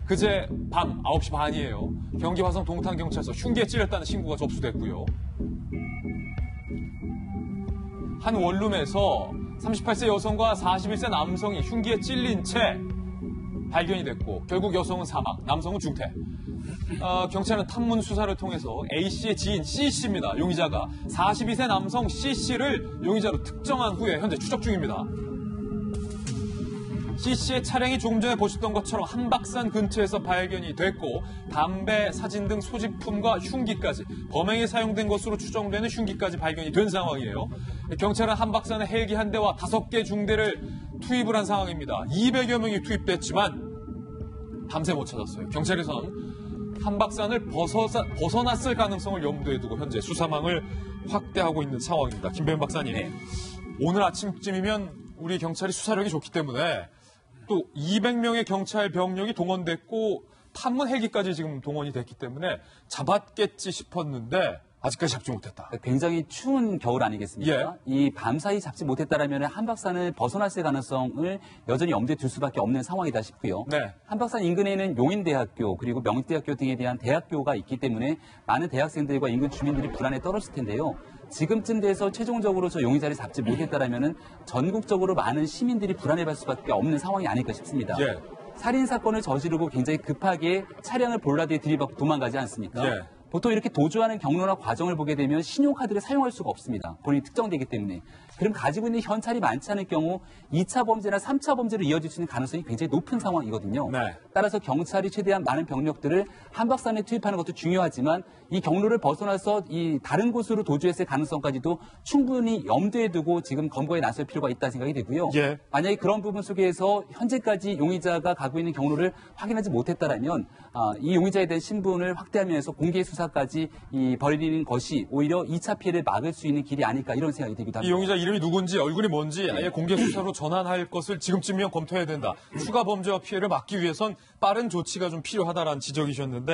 그제 밤 9시 반이에요. 경기 화성 동탄경찰서 흉기에 찔렸다는 신고가 접수됐고요. 한 원룸에서 38세 여성과 41세 남성이 흉기에 찔린 채 발견이 됐고 결국 여성은 사망, 남성은 중태. 경찰은 탐문 수사를 통해서 A씨의 지인 C씨입니다. 용의자가 42세 남성 C씨를 용의자로 특정한 후에 현재 추적 중입니다. C씨의 차량이 조금 전에 보셨던 것처럼 한박산 근처에서 발견이 됐고 담배, 사진 등 소지품과 흉기까지 범행에 사용된 것으로 추정되는 흉기까지 발견이 된 상황이에요. 경찰은 한박산에 헬기 한 대와 5개 중대를 투입을 한 상황입니다. 200여 명이 투입됐지만 밤새 못 찾았어요. 경찰에서는 한박산을 벗어났을 가능성을 염두에 두고 현재 수사망을 확대하고 있는 상황입니다. 김배현 박사님, 네. 오늘 아침쯤이면 우리 경찰이 수사력이 좋기 때문에 또 200명의 경찰 병력이 동원됐고 탐문 헬기까지 지금 동원이 됐기 때문에 잡았겠지 싶었는데 아직까지 잡지 못했다. 굉장히 추운 겨울 아니겠습니까? 예. 이 밤사이 잡지 못했다라면 한박산을 벗어났을 가능성을 여전히 염두에 둘 수밖에 없는 상황이다 싶고요. 네. 한박산 인근에는 용인대학교 그리고 명지대학교 등에 대한 대학교가 있기 때문에 많은 대학생들과 인근 주민들이 불안에 떨었을 텐데요. 지금쯤 돼서 최종적으로 저 용의자를 잡지 못했다라면은 전국적으로 많은 시민들이 불안해할 수밖에 없는 상황이 아닐까 싶습니다. 예. 살인 사건을 저지르고 굉장히 급하게 차량을 볼라드에 들이받고 도망가지 않습니까? 예. 보통 이렇게 도주하는 경로나 과정을 보게 되면 신용카드를 사용할 수가 없습니다. 본인이 특정되기 때문에. 그럼 가지고 있는 현찰이 많지 않을 경우 2차 범죄나 3차 범죄로 이어질 수 있는 가능성이 굉장히 높은 상황이거든요. 네. 따라서 경찰이 최대한 많은 병력들을 한박산에 투입하는 것도 중요하지만 이 경로를 벗어나서 이 다른 곳으로 도주했을 가능성까지도 충분히 염두에 두고 지금 검거에 나설 필요가 있다는 생각이 되고요. 예. 만약에 그런 부분 속에서 현재까지 용의자가 가고 있는 경로를 확인하지 못했다라면 이 용의자에 대한 신분을 확대하면서 공개 수사까지 벌이는 것이 오히려 2차 피해를 막을 수 있는 길이 아닐까 이런 생각이 들기도 합니다. 이 용의자 이름이 누군지 얼굴이 뭔지 아예 공개 수사로 전환할 것을 지금쯤이면 검토해야 된다. 추가 범죄와 피해를 막기 위해선 빠른 조치가 좀 필요하다라는 지적이셨는데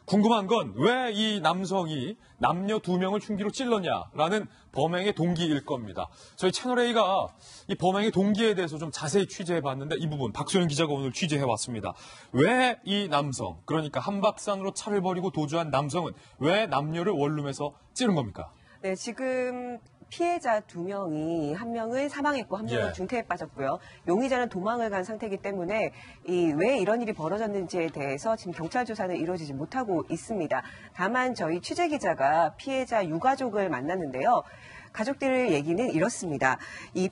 궁금한 건 왜 이 남성이 남녀 2명을 흉기로 찔렀냐라는 범행의 동기일 겁니다. 저희 채널A가 이 범행의 동기에 대해서 좀 자세히 취재해봤는데 이 부분 박소영 기자가 오늘 취재해왔습니다. 왜 이 남성, 그러니까 한박산으로 차를 버리고 도주한 남성은 왜 남녀를 원룸에서 찌른 겁니까? 네, 지금 피해자 2명이 한 명은 사망했고 한 명은 예. 중태에 빠졌고요. 용의자는 도망을 간 상태이기 때문에 왜 이런 일이 벌어졌는지에 대해서 지금 경찰 조사는 이루어지지 못하고 있습니다. 다만 저희 취재 기자가 피해자 유가족을 만났는데요. 가족들 얘기는 이렇습니다. 이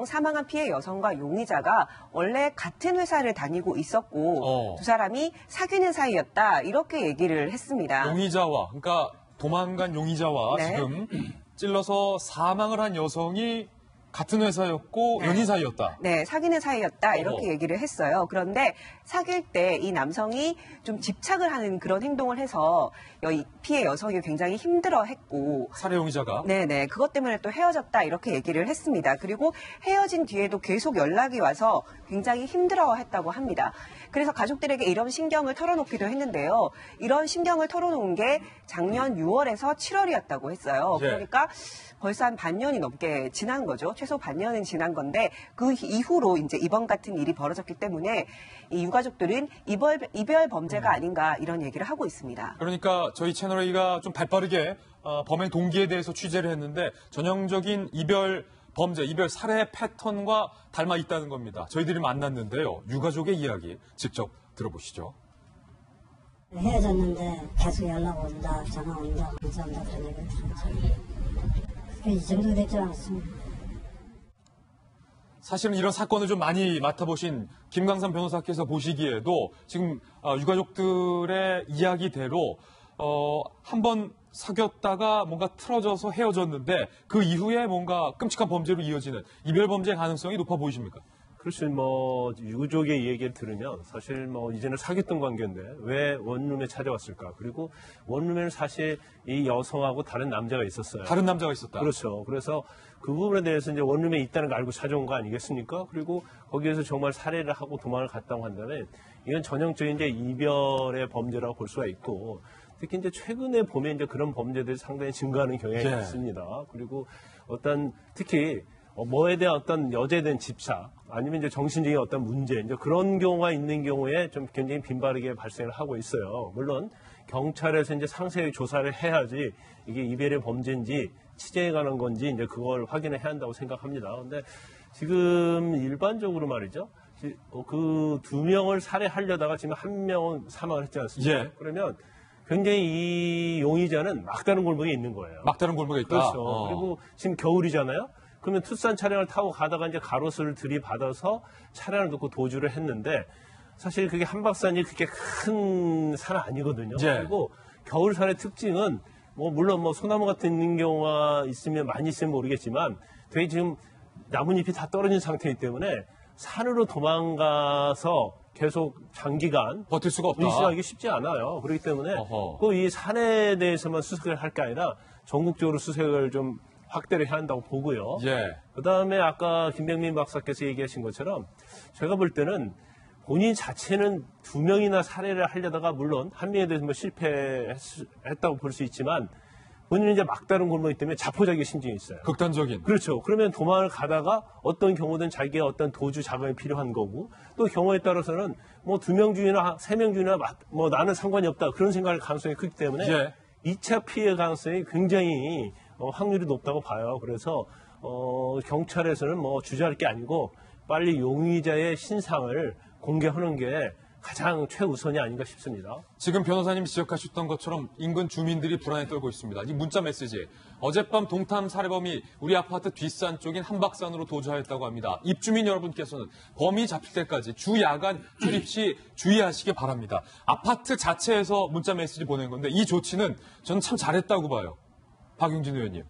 사망한 피해 여성과 용의자가 원래 같은 회사를 다니고 있었고 두 사람이 사귀는 사이였다. 이렇게 얘기를 했습니다. 용의자와, 그러니까 도망간 용의자와 네. 지금 찔러서 사망을 한 여성이 같은 회사였고 연인 사이였다. 네, 사귀는 사이였다 이렇게 얘기를 했어요. 그런데 사귈 때 이 남성이 좀 집착을 하는 그런 행동을 해서 이 피해 여성이 굉장히 힘들어했고 살해 용의자가 네네 그것 때문에 또 헤어졌다 이렇게 얘기를 했습니다. 그리고 헤어진 뒤에도 계속 연락이 와서 굉장히 힘들어했다고 합니다. 그래서 가족들에게 이런 신경을 털어놓기도 했는데요. 이런 신경을 털어놓은 게 작년 6월에서 7월이었다고 했어요. 예. 그러니까 벌써 한 반년이 넘게 지난 거죠. 최소 반년은 지난 건데 그 이후로 이제 이번 같은 일이 벌어졌기 때문에 이 유가족들은 이별 범죄가 아닌가 이런 얘기를 하고 있습니다. 그러니까 저희 채널A가 좀 발빠르게 범행 동기에 대해서 취재를 했는데 전형적인 이별 범죄, 이별 살해 패턴과 닮아 있다는 겁니다. 저희들이 만났는데요. 유가족의 이야기 직접 들어보시죠. 헤어졌는데 계속 연락 온다, 전화 온다, 문자 온다 그런 얘기를 들었죠. 이 정도 되지 않았습니다. 사실은 이런 사건을 좀 많이 맡아보신 김강삼 변호사께서 보시기에도 지금 유가족들의 이야기대로 한번 사귀었다가 뭔가 틀어져서 헤어졌는데 그 이후에 뭔가 끔찍한 범죄로 이어지는 이별 범죄 가능성이 높아 보이십니까? 글쎄, 유족의 얘기를 들으면 사실 이제는 사귀었던 관계인데 왜 원룸에 찾아왔을까? 그리고 원룸에는 사실 이 여성하고 다른 남자가 있었어요. 다른 남자가 있었다. 그렇죠. 그래서 그 부분에 대해서 이제 원룸에 있다는 걸 알고 찾아온 거 아니겠습니까? 그리고 거기에서 정말 살해를 하고 도망을 갔다고 한다면 이건 전형적인 이제 이별의 범죄라고 볼 수가 있고 특히 이제 최근에 보면 이제 그런 범죄들이 상당히 증가하는 경향이 있습니다. 그리고 특히 뭐에 대한 어떤 여제에 대한 집착 아니면 이제 정신적인 어떤 문제 이제 그런 경우가 있는 경우에 좀 굉장히 빈바르게 발생을 하고 있어요. 물론 경찰에서 이제 상세히 조사를 해야지 이게 이별의 범죄인지 치정에 관한 건지 이제 그걸 확인을 해야 한다고 생각합니다. 근데 지금 일반적으로 말이죠. 그 2명을 살해하려다가 지금 1명은 사망을 했지 않습니까? 예. 그러면 굉장히 이 용의자는 막다른 골목에 있는 거예요. 막다른 골목에 있다. 그렇죠. 그리고 지금 겨울이잖아요. 그러면 투싼 차량을 타고 가다가 이제 가로수를 들이받아서 차량을 놓고 도주를 했는데 사실 그게 한박산이 그렇게 큰 산 아니거든요. 예. 그리고 겨울산의 특징은 물론 소나무 같은 있는 경우가 있으면 많이 있으면 모르겠지만 되게 지금 나뭇잎이 다 떨어진 상태이기 때문에 산으로 도망가서 계속 장기간 버틸 수가 없다. 일시하기 쉽지 않아요. 그렇기 때문에 꼭 이 산에 대해서만 수색을 할 게 아니라 전국적으로 수색을 좀 확대를 해야 한다고 보고요. 예. 그다음에 아까 김병민 박사께서 얘기하신 것처럼 제가 볼 때는 본인 자체는 2명이나 살해를 하려다가 물론 1명에 대해서 실패했다고 볼 수 있지만 본인은 이제 막다른 골목이기 때문에 자포자기 심증이 있어요. 극단적인. 그렇죠. 그러면 도망을 가다가 어떤 경우든 자기의 어떤 도주 자금이 필요한 거고 또 경우에 따라서는 2명 중이나 3명 중이나 나는 상관이 없다 그런 생각할 가능성이 크기 때문에 예. 2차 피해 가능성이 굉장히 확률이 높다고 봐요. 그래서 경찰에서는 주저할 게 아니고 빨리 용의자의 신상을 공개하는 게 가장 최우선이 아닌가 싶습니다. 지금 변호사님이 지적하셨던 것처럼 인근 주민들이 불안에 떨고 있습니다. 이 문자 메시지. 어젯밤 동탄 살해범이 우리 아파트 뒷산 쪽인 한박산으로 도주하였다고 합니다. 입주민 여러분께서는 범이 잡힐 때까지 주 야간 출입 시 주의하시기 바랍니다. 아파트 자체에서 문자 메시지 보낸 건데 이 조치는 저는 참 잘했다고 봐요. 박용진 의원님.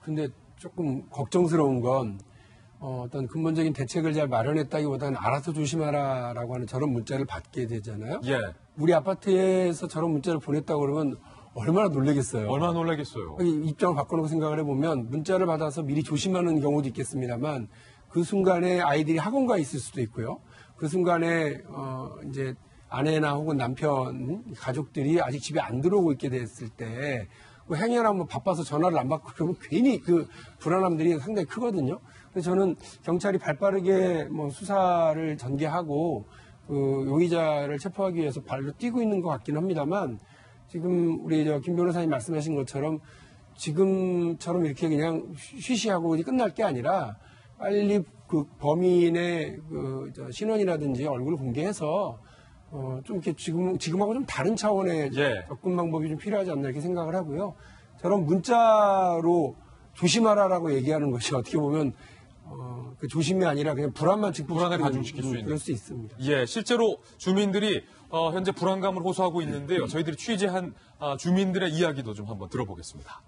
근데 조금 걱정스러운 건 어떤 근본적인 대책을 잘 마련했다기보다는 알아서 조심하라라고 하는 저런 문자를 받게 되잖아요. 예. 우리 아파트에서 저런 문자를 보냈다고 그러면 얼마나 놀라겠어요. 얼마나 놀라겠어요. 입장을 바꿔놓고 생각을 해보면 문자를 받아서 미리 조심하는 경우도 있겠습니다만 그 순간에 아이들이 학원가에 있을 수도 있고요. 그 순간에 이제 아내나 혹은 남편 가족들이 아직 집에 안 들어오고 있게 됐을 때 행여나 바빠서 전화를 안 받고 그러면 괜히 그 불안함들이 상당히 크거든요. 그래서 저는 경찰이 발빠르게 수사를 전개하고 그 용의자를 체포하기 위해서 발로 뛰고 있는 것 같긴 합니다만 지금 우리 김 변호사님 말씀하신 것처럼 지금처럼 이렇게 그냥 쉬쉬하고 끝날 게 아니라 빨리 그 범인의 그 신원이라든지 얼굴을 공개해서 좀 이렇게 지금하고 좀 다른 차원의 예. 접근 방법이 좀 필요하지 않나 이렇게 생각을 하고요. 저런 문자로 조심하라라고 얘기하는 것이 어떻게 보면 그 조심이 아니라 그냥 불안만 불안을 가중시킬 수 있는. 그럴 수 있습니다. 예, 실제로 주민들이 현재 불안감을 호소하고 있는데요. 저희들이 취재한 주민들의 이야기도 좀 한번 들어보겠습니다.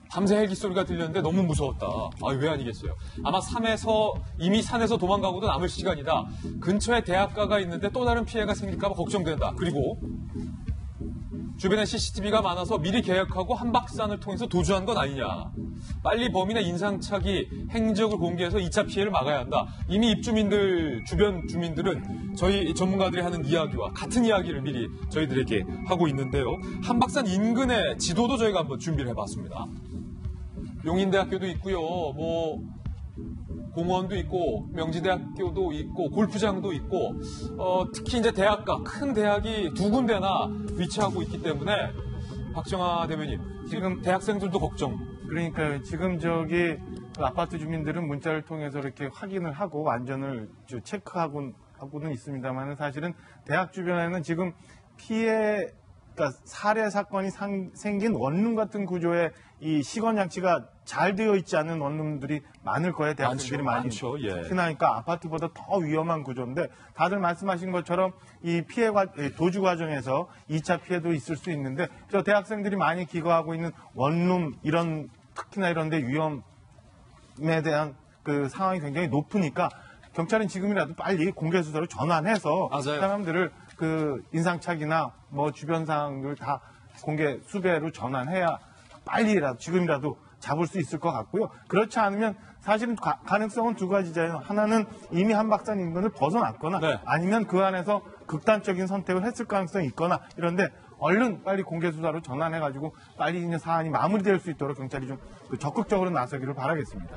밤새 헬기 소리가 들렸는데 너무 무서웠다. 왜 아니겠어요? 아마 이미 산에서 도망가고도 남을 시간이다. 근처에 대학가가 있는데 또 다른 피해가 생길까 봐 걱정된다. 그리고 주변에 CCTV가 많아서 미리 계획하고 한박산을 통해서 도주한 건 아니냐. 빨리 범인의 인상착의 행적을 공개해서 2차 피해를 막아야 한다. 이미 입주민들, 주변 주민들은 저희 전문가들이 하는 이야기와 같은 이야기를 미리 저희들에게 하고 있는데요. 한박산 인근의 지도도 저희가 한번 준비를 해봤습니다. 용인대학교도 있고요. 공원도 있고 명지대학교도 있고 골프장도 있고 특히 이제 대학가 큰 대학이 2군데나 위치하고 있기 때문에 박정아 대변인 지금 대학생들도 걱정. 그러니까요. 지금 아파트 주민들은 문자를 통해서 이렇게 확인을 하고 안전을 체크하고는 있습니다만 사실은 대학 주변에는 지금 그러니까 살해 사건이 생긴 원룸 같은 구조의 이 시건 장치가 잘 되어 있지 않은 원룸들이 많을 거예요. 대학생들이 많죠. 예. 특히나 그러니까 아파트보다 더 위험한 구조인데 다들 말씀하신 것처럼 이 도주 과정에서 2차 피해도 있을 수 있는데 저 대학생들이 많이 기거하고 있는 원룸 특히나 이런 데 위험에 대한 그 상황이 굉장히 높으니까 경찰은 지금이라도 빨리 공개 수사로 전환해서 맞아요. 사람들을 그 인상착의나 주변 사항을 다 공개 수배로 전환해야 빨리라도 지금이라도 잡을 수 있을 것 같고요. 그렇지 않으면 사실은 가능성은 두 가지잖아요. 하나는 이미 한박산 인근을 벗어났거나 네. 아니면 그 안에서 극단적인 선택을 했을 가능성이 있거나 이런데 얼른 빨리 공개 수사로 전환해가지고 빨리 있는 사안이 마무리될 수 있도록 경찰이 좀 적극적으로 나서기를 바라겠습니다.